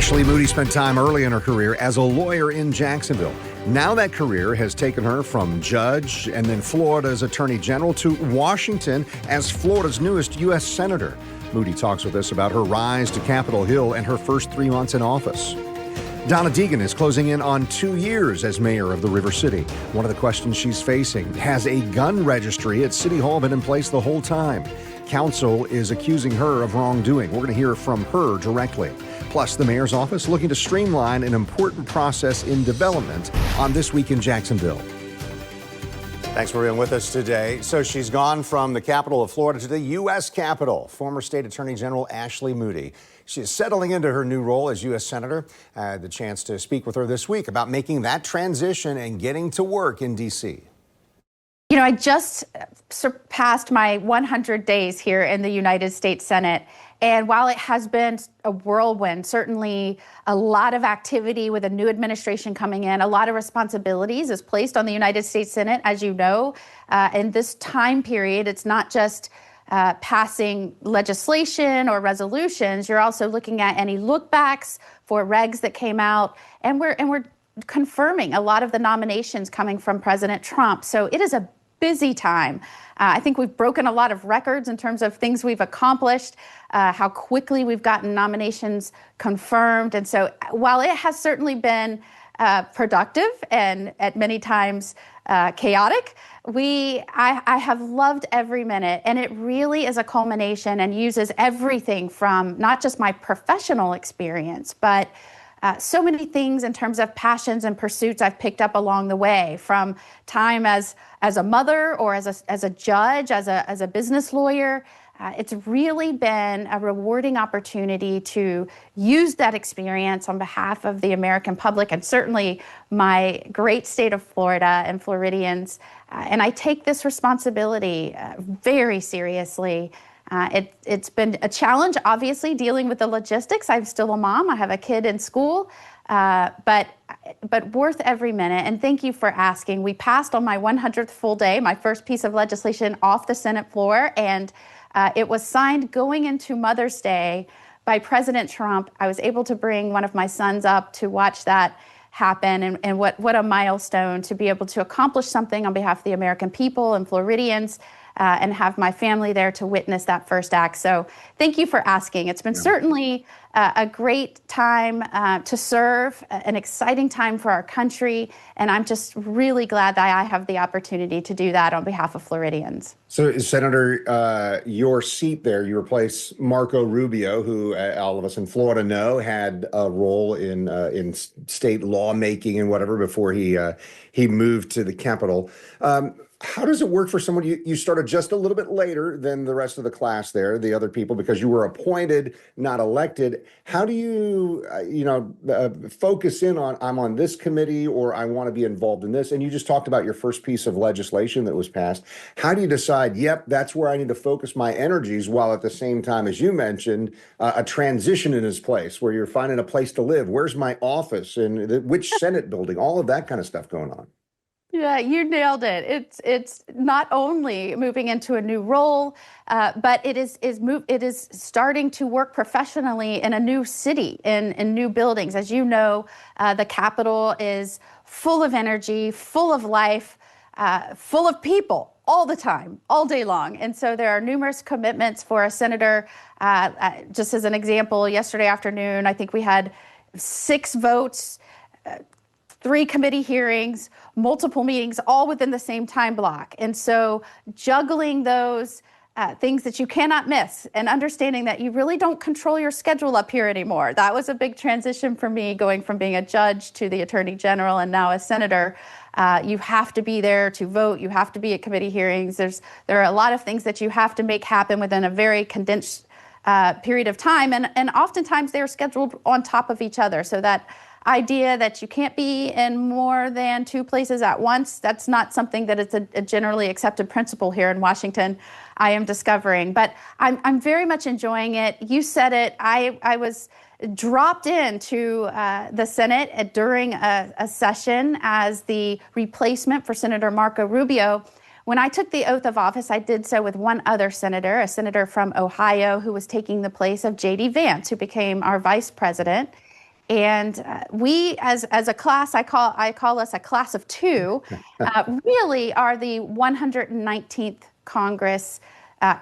Ashley Moody spent time early in her career as a lawyer in Jacksonville. Now that career has taken her from judge and then Florida's attorney general to Washington as Florida's newest U.S. senator. Moody talks with us about her rise to Capitol Hill and her first 3 months in office. Donna Deegan is closing in on 2 years as mayor of the River City. One of the questions she's facing: has a gun registry at City Hall been in place the whole time? Council is accusing her of wrongdoing. We're going to hear from her directly. Plus, the mayor's office looking to streamline an important process in development on This Week in Jacksonville. Thanks for being with us today. So she's gone from the capital of Florida to the U.S. Capitol. Former State Attorney General Ashley Moody. She is settling into her new role as U.S. Senator. I had the chance to speak with her this week about making that transition and getting to work in D.C. You know, I just surpassed my 100 days here in the United States Senate. And while it has been a whirlwind, certainly a lot of activity with a new administration coming in, a lot of responsibilities is placed on the United States Senate, as you know. In this time period, it's not just passing legislation or resolutions. You're also looking at any lookbacks for regs that came out, and we're confirming a lot of the nominations coming from President Trump. So it is a busy time. I think we've broken a lot of records in terms of things we've accomplished, how quickly we've gotten nominations confirmed. And so while it has certainly been productive and at many times chaotic, I have loved every minute. And it really is a culmination and uses everything from not just my professional experience, but so many things in terms of passions and pursuits I've picked up along the way, from time as a mother or as a judge, as a business lawyer. It's really been a rewarding opportunity to use that experience on behalf of the American public and certainly my great state of Florida and Floridians. And I take this responsibility very seriously. It's been a challenge, obviously, dealing with the logistics. I'm still a mom. I have a kid in school, but worth every minute. And thank you for asking. We passed on my 100th full day, my first piece of legislation off the Senate floor, and it was signed going into Mother's Day by President Trump. I was able to bring one of my sons up to watch that happen, and what a milestone to be able to accomplish something on behalf of the American people and Floridians. And have my family there to witness that first act. So thank you for asking. It's been certainly a great time to serve, an exciting time for our country, and I'm just really glad that I have the opportunity to do that on behalf of Floridians. So, Senator, your seat there, you replace Marco Rubio, who all of us in Florida know had a role in state lawmaking and whatever before he moved to the Capitol. How does it work for someone? You started just a little bit later than the rest of the class there, the other people, because you were appointed, not elected. How do you, focus in on, I'm on this committee or I want to be involved in this? And you just talked about your first piece of legislation that was passed. How do you decide, yep, that's where I need to focus my energies, while at the same time, as you mentioned, a transition in its place where you're finding a place to live? Where's my office and which Senate building? All of that kind of stuff going on. Yeah, you nailed it. It's not only moving into a new role, but it is starting to work professionally in a new city, in new buildings. As you know, the Capitol is full of energy, full of life, full of people all the time, all day long. And so there are numerous commitments for a senator. Just as an example, yesterday afternoon, I think we had 6 votes, 3 committee hearings, multiple meetings, all within the same time block. And so juggling those things that you cannot miss and understanding that you really don't control your schedule up here anymore. That was a big transition for me, going from being a judge to the attorney general and now a senator. You have to be there to vote. You have to be at committee hearings. There are a lot of things that you have to make happen within a very condensed period of time. And oftentimes they're scheduled on top of each other. So that idea that you can't be in more than 2 places at once, that's not something that is a generally accepted principle here in Washington, I am discovering. But I'm very much enjoying it. You said it. I was dropped into the Senate during a session as the replacement for Senator Marco Rubio. When I took the oath of office, I did so with one other senator, a senator from Ohio who was taking the place of J.D. Vance, who became our vice president. And we, as a class, I call us a class of two, really are the 119th Congress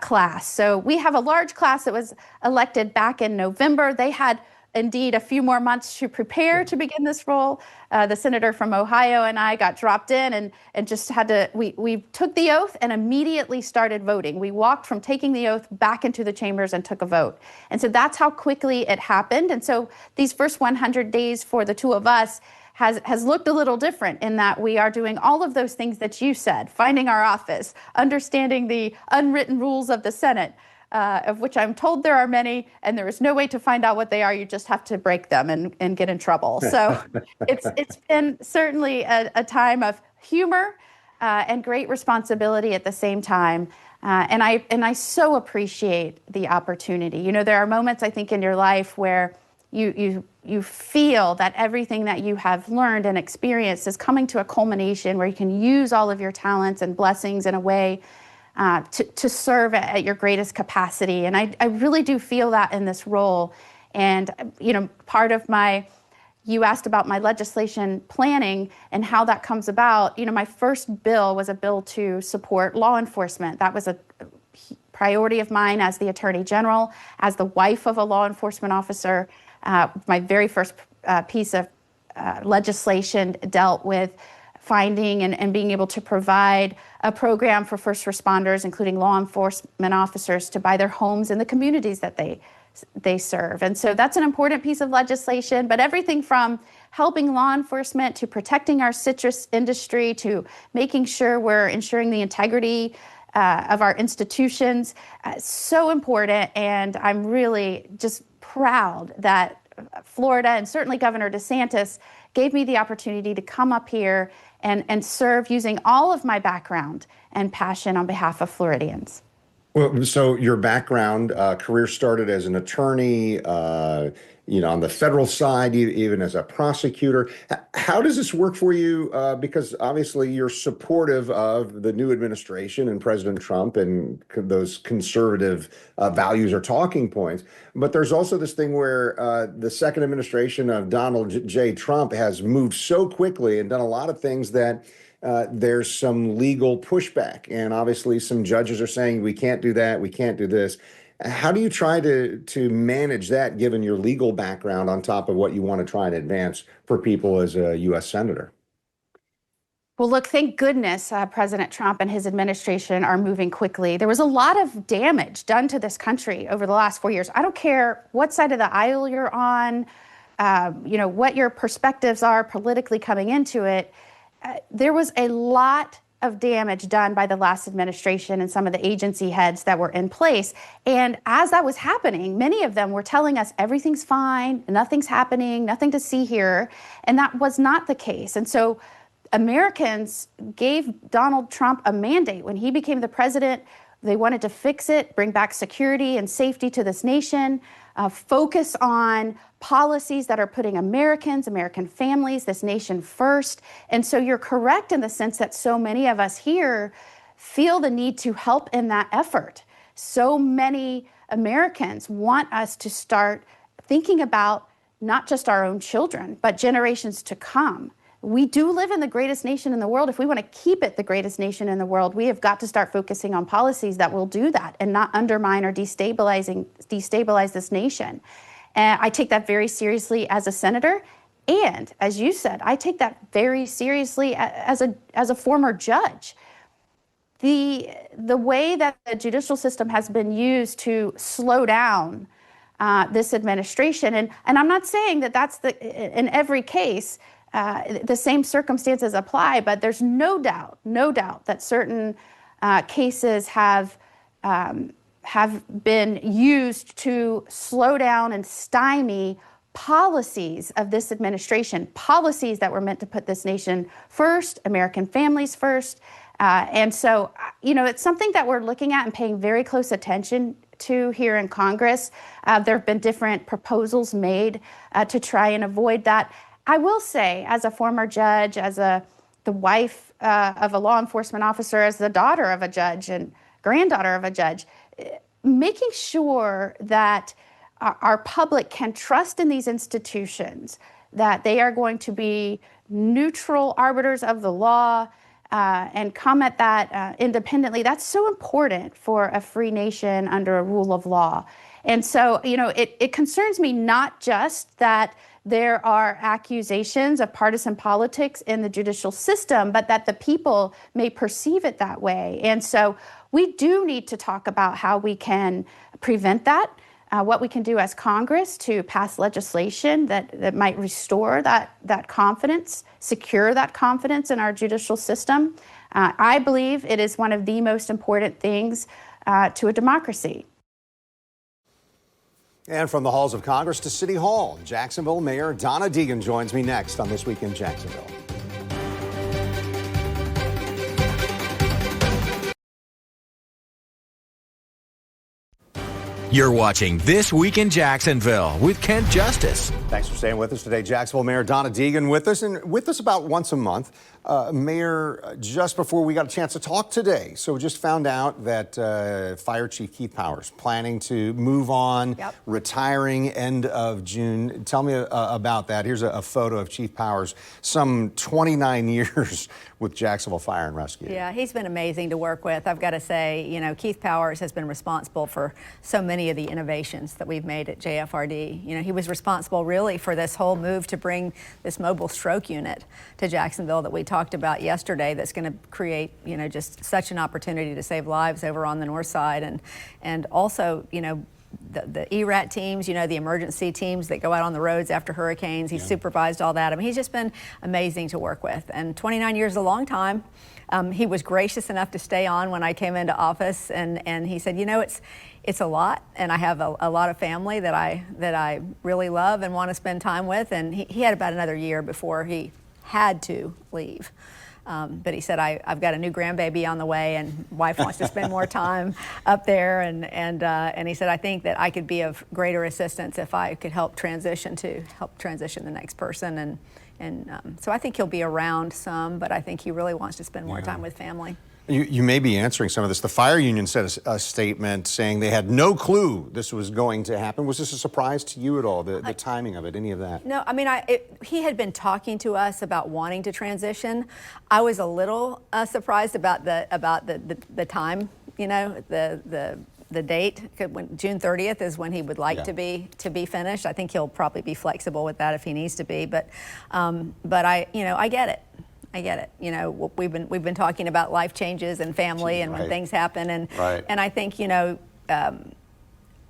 class. So we have a large class that was elected back in November. They had indeed a few more months to prepare to begin this role. The senator from Ohio and I got dropped in and just had to, we took the oath and immediately started voting. We walked from taking the oath back into the chambers and took a vote. And so that's how quickly it happened. And so these first 100 days for the two of us has looked a little different in that we are doing all of those things that you said, finding our office, understanding the unwritten rules of the Senate, of which I'm told there are many, and there is no way to find out what they are. You just have to break them and get in trouble. So it's been certainly a time of humor and great responsibility at the same time. And I so appreciate the opportunity. You know, there are moments, I think, in your life where you feel that everything that you have learned and experienced is coming to a culmination where you can use all of your talents and blessings in a way to serve at your greatest capacity. And I really do feel that in this role. And, you know, part of you asked about my legislation planning and how that comes about. You know, my first bill was a bill to support law enforcement. That was a priority of mine as the Attorney General, as the wife of a law enforcement officer. My very first piece of legislation dealt with finding and being able to provide a program for first responders, including law enforcement officers, to buy their homes in the communities that they serve. And so that's an important piece of legislation, but everything from helping law enforcement to protecting our citrus industry to making sure we're ensuring the integrity of our institutions, so important. And I'm really just proud that Florida and certainly Governor DeSantis gave me the opportunity to come up here and serve using all of my background and passion on behalf of Floridians. Well, so your background, career started as an attorney, on the federal side, even as a prosecutor. How does this work for you? Because obviously you're supportive of the new administration and President Trump and those conservative values or talking points. But there's also this thing where the second administration of Donald J. Trump has moved so quickly and done a lot of things that there's some legal pushback. And obviously some judges are saying, we can't do that, we can't do this. How do you try to manage that, given your legal background, on top of what you want to try and advance for people as a U.S. Senator? Well, look, thank goodness President Trump and his administration are moving quickly. There was a lot of damage done to this country over the last 4 years. I don't care what side of the aisle you're on, what your perspectives are politically coming into it. There was a lot of damage done by the last administration and some of the agency heads that were in place. And as that was happening, many of them were telling us everything's fine, nothing's happening, nothing to see here. And that was not the case. And so Americans gave Donald Trump a mandate. When he became the president, they wanted to fix it, bring back security and safety to this nation, focus on policies that are putting Americans, American families, this nation first. And so you're correct in the sense that so many of us here feel the need to help in that effort. So many Americans want us to start thinking about not just our own children, but generations to come. We do live in the greatest nation in the world. If we want to keep it the greatest nation in the world, we have got to start focusing on policies that will do that and not undermine or destabilize this nation. And I take that very seriously as a senator. And as you said, I take that very seriously as a former judge. The way that the judicial system has been used to slow down this administration, and I'm not saying that that's in every case, the same circumstances apply, but there's no doubt that certain cases have been used to slow down and stymie policies of this administration, policies that were meant to put this nation first, American families first. And so, it's something that we're looking at and paying very close attention to here in Congress. There have been different proposals made to try and avoid that. I will say, as a former judge, as the wife of a law enforcement officer, as the daughter of a judge and granddaughter of a judge, making sure that our public can trust in these institutions, that they are going to be neutral arbiters of the law and come at that independently. That's so important for a free nation under a rule of law. And so, it concerns me not just that there are accusations of partisan politics in the judicial system, but that the people may perceive it that way. And so we do need to talk about how we can prevent that, what we can do as Congress to pass legislation that might restore that confidence, secure that confidence in our judicial system. I believe it is one of the most important things to a democracy. And from the halls of Congress to City Hall, Jacksonville Mayor Donna Deegan joins me next on This Week in Jacksonville. You're watching This Week in Jacksonville with Kent Justice. Thanks for staying with us today. Jacksonville Mayor Donna Deegan with us, and with us about once a month. Mayor, just before we got a chance to talk today, so we just found out that Fire Chief Keith Powers planning to move on, retiring end of June. Tell me about that. Here's a photo of Chief Powers, some 29 years with Jacksonville Fire and Rescue. Yeah, he's been amazing to work with. I've got to say, Keith Powers has been responsible for so many of the innovations that we've made at JFRD. He was responsible really for this whole move to bring this mobile stroke unit to Jacksonville that we talked about yesterday, that's going to create, just such an opportunity to save lives over on the north side. And also, the ERAT teams, the emergency teams that go out on the roads after hurricanes. He's supervised all that. I mean, he's just been amazing to work with. And 29 years is a long time. He was gracious enough to stay on when I came into office, and he said, it's a lot, and I have a lot of family that I really love and want to spend time with. And he had about another year before he had to leave. But he said, I've got a new grandbaby on the way, and wife wants to spend more time up there. And he said, I think that I could be of greater assistance if I could help transition the next person. And so I think he'll be around some, but I think he really wants to spend more time with family. You may be answering some of this. The fire union said a statement saying they had no clue this was going to happen. Was this a surprise to you at all, the timing of it, any of that? No, I mean, he had been talking to us about wanting to transition. I was a little surprised about the time, the date. When June 30th is when he would like to be finished. I think he'll probably be flexible with that if he needs to be. But I get it. I get it. We've been talking about life changes and family and when things happen, and I think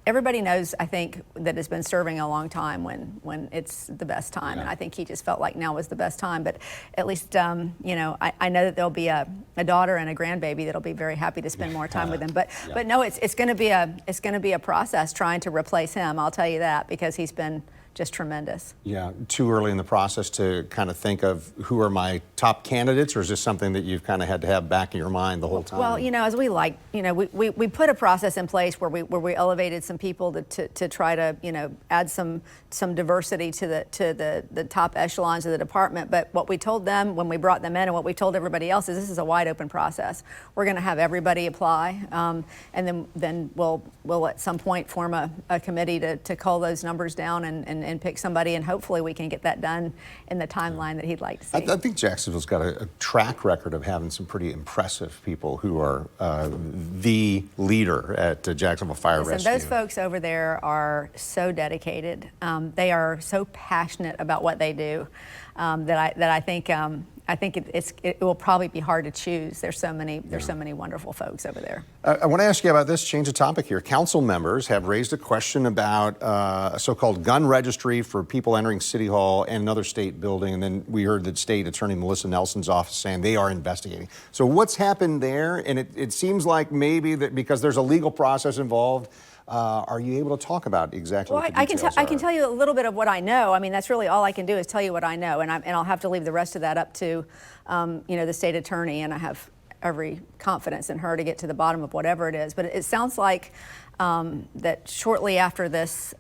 everybody knows, I think, that has been serving a long time when it's the best time, and I think he just felt like now was the best time. But at least I know that there'll be a daughter and a grandbaby that'll be very happy to spend more time with him. But no, it's going to be a process trying to replace him. I'll tell you that, because he's been just tremendous. Yeah, too early in the process to kind of think of who are my top candidates, or is this something that you've kind of had to have back in your mind the whole time? Well, as we put a process in place where we elevated some people to try to add some diversity to the top echelons of the department. But what we told them when we brought them in, and what we told everybody else, is this is a wide open process. We're going to have everybody apply, and then we'll at some point form a committee to cull those numbers down and pick somebody, and hopefully we can get that done in the timeline that he'd like to see. I think Jacksonville's got a track record of having some pretty impressive people who are the leader at Jacksonville Fire Rescue. Those folks over there are so dedicated. They are so passionate about what they do that I think it will probably be hard to choose. There's so many wonderful folks over there. I want to ask you about this, change of topic here. Council members have raised a question about a so-called gun registry for people entering City Hall and another state building, and then we heard that State Attorney Melissa Nelson's office saying they are investigating. So what's happened there? And it seems like maybe that because there's a legal process involved, are you able to talk about exactly what the details are? I can tell you a little bit of what I know. I mean, that's really all I can do is tell you what I know, and I'll have to leave the rest of that up to, the state attorney, and I have every confidence in her to get to the bottom of whatever it is. But it sounds like that shortly after this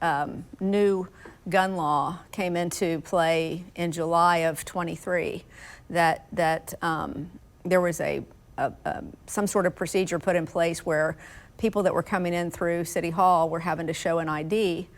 new gun law came into play in July of 23, that there was some sort of procedure put in place where people that were coming in through City Hall were having to show an ID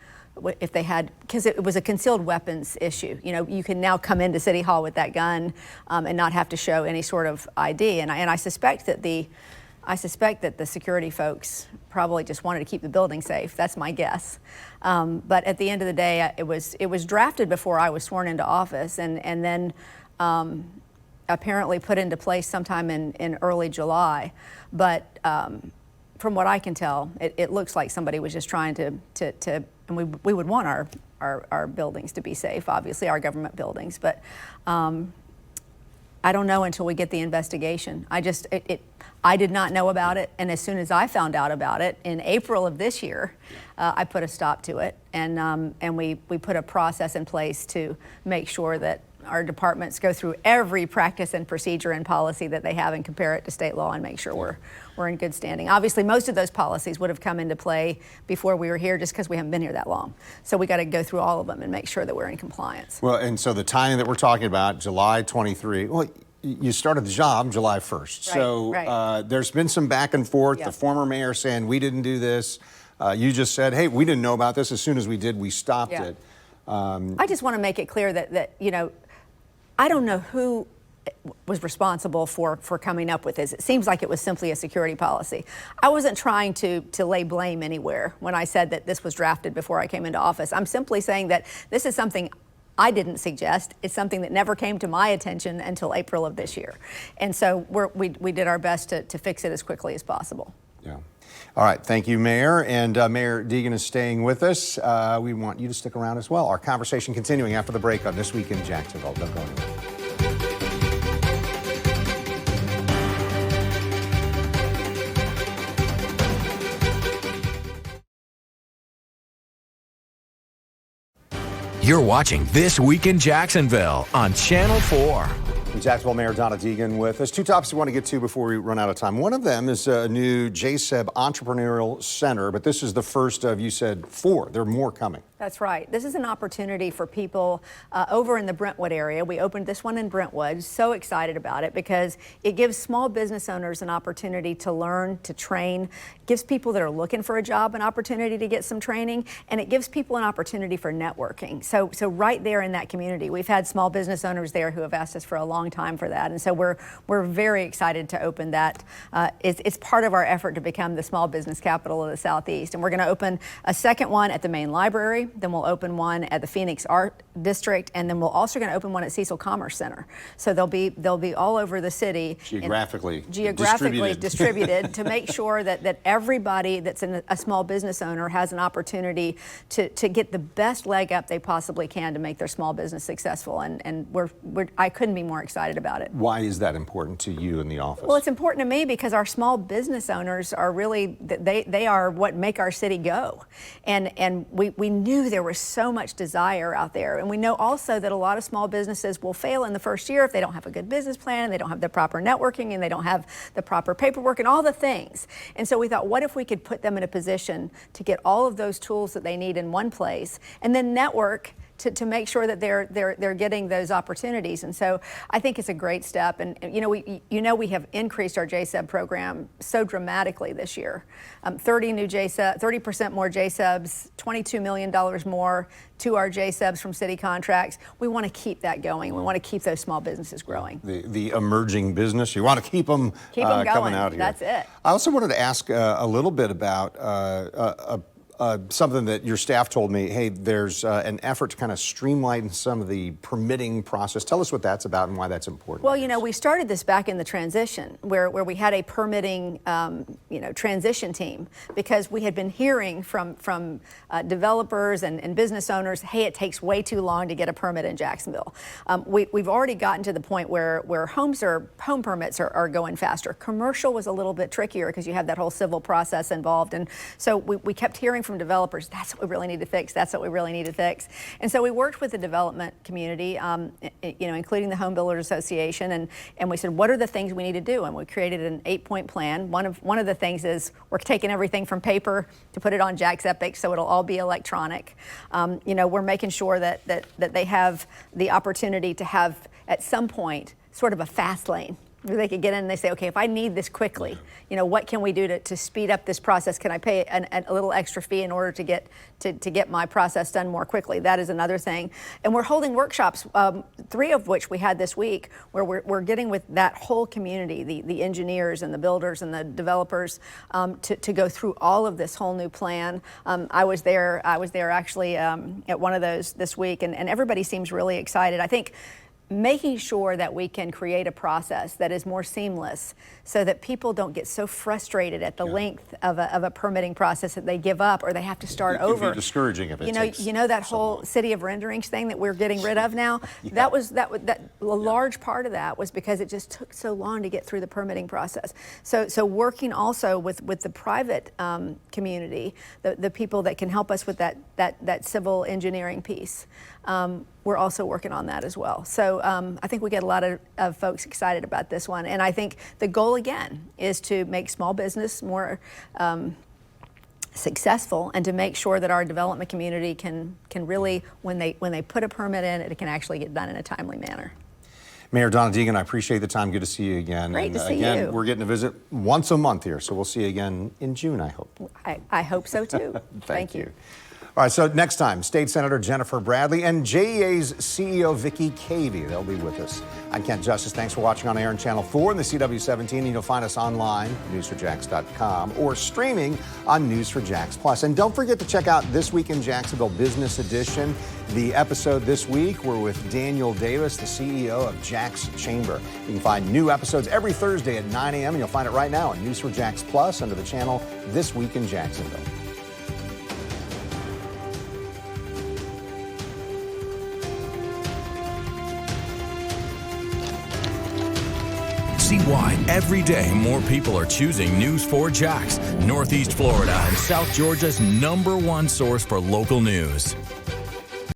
if they had, because it was a concealed weapons issue. You know, you can now come into City Hall with that gun and not have to show any sort of ID. And I suspect that the security folks probably just wanted to keep the building safe. That's my guess. But at the end of the day, it was drafted before I was sworn into office, and then apparently put into place sometime in early July. But from what I can tell, it looks like somebody was just trying to and we would want our buildings to be safe, obviously, our government buildings. But I don't know until we get the investigation. I did not know about it, and as soon as I found out about it in April of this year, I put a stop to it, and we put a process in place to make sure that our departments go through every practice and procedure and policy that they have and compare it to state law and make sure we're in good standing. Obviously, most of those policies would have come into play before we were here just because we haven't been here that long. So we got to go through all of them and make sure that we're in compliance. Well, and so the timing that we're talking about, July 23, well, you started the job July 1st. Right. There's been some back and forth. Yep. The former mayor saying, we didn't do this. You just said, hey, we didn't know about this. As soon as we did, we stopped it. I just want to make it clear that you know, I don't know who was responsible for coming up with this. It seems like it was simply a security policy. I wasn't trying to lay blame anywhere when I said that this was drafted before I came into office. I'm simply saying that this is something I didn't suggest. It's something that never came to my attention until April of this year. And so we did our best to fix it as quickly as possible. Yeah. All right. Thank you, Mayor. And Mayor Deegan is staying with us. We want you to stick around as well. Our conversation continuing after the break on This Week in Jacksonville. Don't go anywhere. You're watching This Week in Jacksonville on Channel 4. Jacksonville Mayor Donna Deegan with us. Two topics we want to get to before we run out of time. One of them is a new JSEB Entrepreneurial Center, but this is the first of, you said, 4. There are more coming. That's right. This is an opportunity for people over in the Brentwood area. We opened this one in Brentwood. So excited about it because it gives small business owners an opportunity to learn, to train, gives people that are looking for a job an opportunity to get some training, and it gives people an opportunity for networking. So right there in that community, we've had small business owners there who have asked us for a long time for that, and so we're very excited to open that. It's part of our effort to become the small business capital of the Southeast, and we're going to open a second one at the main library. Then we'll open one at the Phoenix Art District, and then we're also going to open one at Cecil Commerce Center. So they'll be all over the city, geographically distributed to make sure that everybody that's a small business owner has an opportunity to get the best leg up they possibly can to make their small business successful. And I couldn't be more excited about it. Why is that important to you in the office? Well, it's important to me because our small business owners are really, they are what make our city go. And we knew there was so much desire out there. And we know also that a lot of small businesses will fail in the first year if they don't have a good business plan, and they don't have the proper networking, and they don't have the proper paperwork and all the things. And so we thought, what if we could put them in a position to get all of those tools that they need in one place and then network to make sure that they're getting those opportunities. And so I think it's a great step. And we have increased our JSEB program so dramatically this year. 30% more JSEBs, $22 million more to our JSEBs from city contracts. We want to keep that going. We want to keep those small businesses growing. The emerging business, you want to keep them going. Coming out here. That's it. I also wanted to ask a little bit about something that your staff told me. Hey, there's an effort to kind of streamline some of the permitting process. Tell us what that's about and why that's important. Well, we started this back in the transition where we had a permitting, transition team, because we had been hearing from developers and business owners, hey, it takes way too long to get a permit in Jacksonville. We've already gotten to the point where home permits are going faster. Commercial was a little bit trickier because you have that whole civil process involved. And so we kept hearing from developers, that's what we really need to fix, that's what we really need to fix. And so we worked with the development community, including the Home Builders Association, and we said, what are the things we need to do? And we created an 8-point plan. One of the things is we're taking everything from paper to put it on Jax Epic, so it'll all be electronic. We're making sure that they have the opportunity to have, at some point, sort of a fast lane They could get in and they say, okay, if I need this quickly, what can we do to speed up this process? Can I pay a little extra fee in order to get my process done more quickly? That is another thing. And we're holding workshops, 3 of which we had this week, where we're getting with that whole community, the engineers and the builders and the developers, to go through all of this whole new plan. I was there actually at one of those this week, and everybody seems really excited. I think making sure that we can create a process that is more seamless so that people don't get so frustrated at the length of a permitting process that they give up or they have to start over. It can be discouraging if it takes that so whole long. city of renderings thing that we're getting rid of now. That a large part of that was because it just took so long to get through the permitting process. So working also with the private community, the people that can help us with that civil engineering piece. We're also working on that as well. So I think we get a lot of folks excited about this one. And I think the goal, again, is to make small business more successful and to make sure that our development community can really, when they put a permit in, it can actually get done in a timely manner. Mayor Donna Deegan, I appreciate the time. Good to see you again. Great to see again, you. We're getting to visit once a month here, so we'll see you again in June, I hope. I hope so, too. Thank you. All right, so next time, State Senator Jennifer Bradley and JEA's CEO Vicki Cavey. They'll be with us. I'm Kent Justice. Thanks for watching on air on Channel 4 and the CW17. And you'll find us online, news4jax.com, or streaming on News4Jax Plus. And don't forget to check out This Week in Jacksonville Business Edition. The episode this week, we're with Daniel Davis, the CEO of Jax Chamber. You can find new episodes every Thursday at 9 a.m. and you'll find it right now on News4Jax Plus under the channel This Week in Jacksonville. See why every day more people are choosing News 4 Jax, Northeast Florida and South Georgia's #1 source for local news.